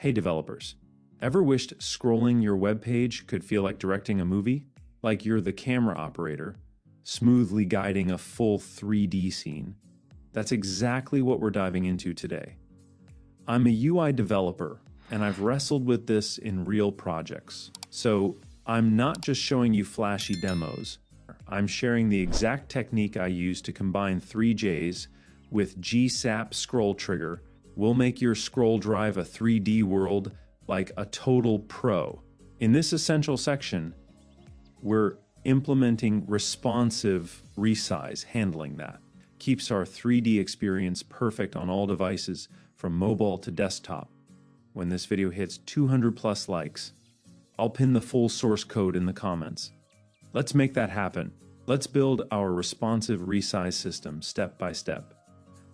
Hey developers, ever wished scrolling your web page could feel like directing a movie? Like you're the camera operator, smoothly guiding a full 3D scene? That's exactly what we're diving into today. I'm a UI developer, and I've wrestled with this in real projects. So I'm not just showing you flashy demos, I'm sharing the exact technique I use to combine Three.js with GSAP scroll trigger. We'll make your scroll drive a 3D world like a total pro. In this essential section, we're implementing responsive resize, handling that. Keeps our 3D experience perfect on all devices from mobile to desktop. When this video hits 200 plus likes, I'll pin the full source code in the comments. Let's make that happen. Let's build our responsive resize system step by step.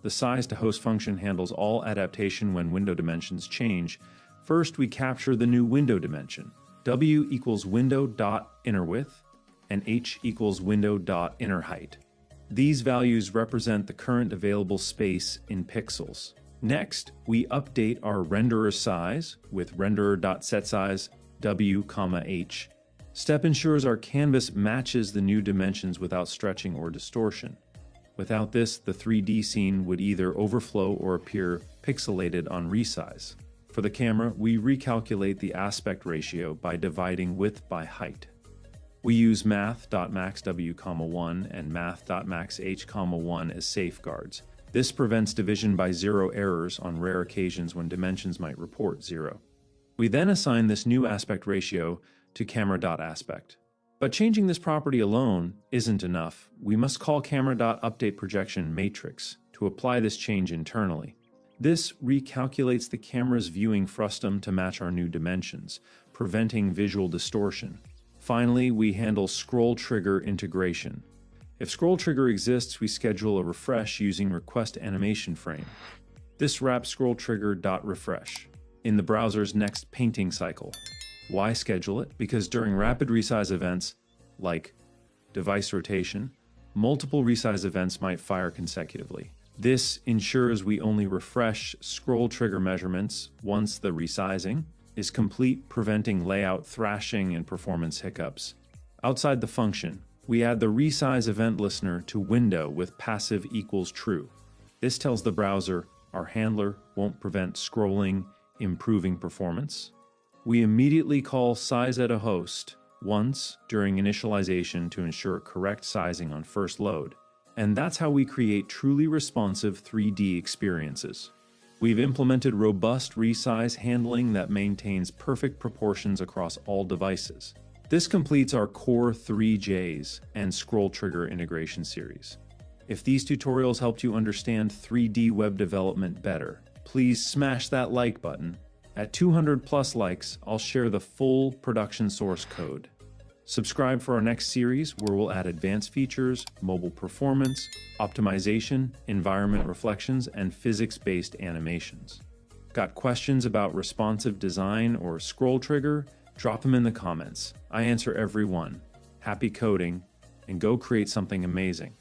The size to host function handles all adaptation when window dimensions change. First, we capture the new window dimension. W equals window.innerWidth and H equals window.innerHeight. These values represent the current available space in pixels. Next, we update our renderer size with renderer.setSize W, H. Step ensures our canvas matches the new dimensions without stretching or distortion. Without this, the 3D scene would either overflow or appear pixelated on resize. For the camera, we recalculate the aspect ratio by dividing width by height. We use math.maxw, 1 and math.maxh, 1 as safeguards. This prevents division by zero errors on rare occasions when dimensions might report 0. We then assign this new aspect ratio to camera.aspect. But changing this property alone isn't enough. We must call camera.updateProjectionMatrix to apply this change internally. This recalculates the camera's viewing frustum to match our new dimensions, preventing visual distortion. Finally, we handle scroll trigger integration. If scroll trigger exists, we schedule a refresh using requestAnimationFrame. This wraps scroll trigger.refresh in the browser's next painting cycle. Why schedule it? Because during rapid resize events, like device rotation, multiple resize events might fire consecutively. This ensures we only refresh scroll trigger measurements once the resizing is complete, preventing layout thrashing and performance hiccups. Outside the function, we add the resize event listener to window with passive equals true. This tells the browser our handler won't prevent scrolling, improving performance. We immediately call sizeAtAHost once during initialization to ensure correct sizing on first load. And that's how we create truly responsive 3D experiences. We've implemented robust resize handling that maintains perfect proportions across all devices. This completes our core Three.js and scroll trigger integration series. If these tutorials helped you understand 3D web development better, please smash that like button. At 200 plus likes, I'll share the full production source code. Subscribe for our next series where we'll add advanced features, mobile performance, optimization, environment reflections, and physics-based animations. Got questions about responsive design or scroll trigger? Drop them in the comments. I answer every one. Happy coding, and go create something amazing.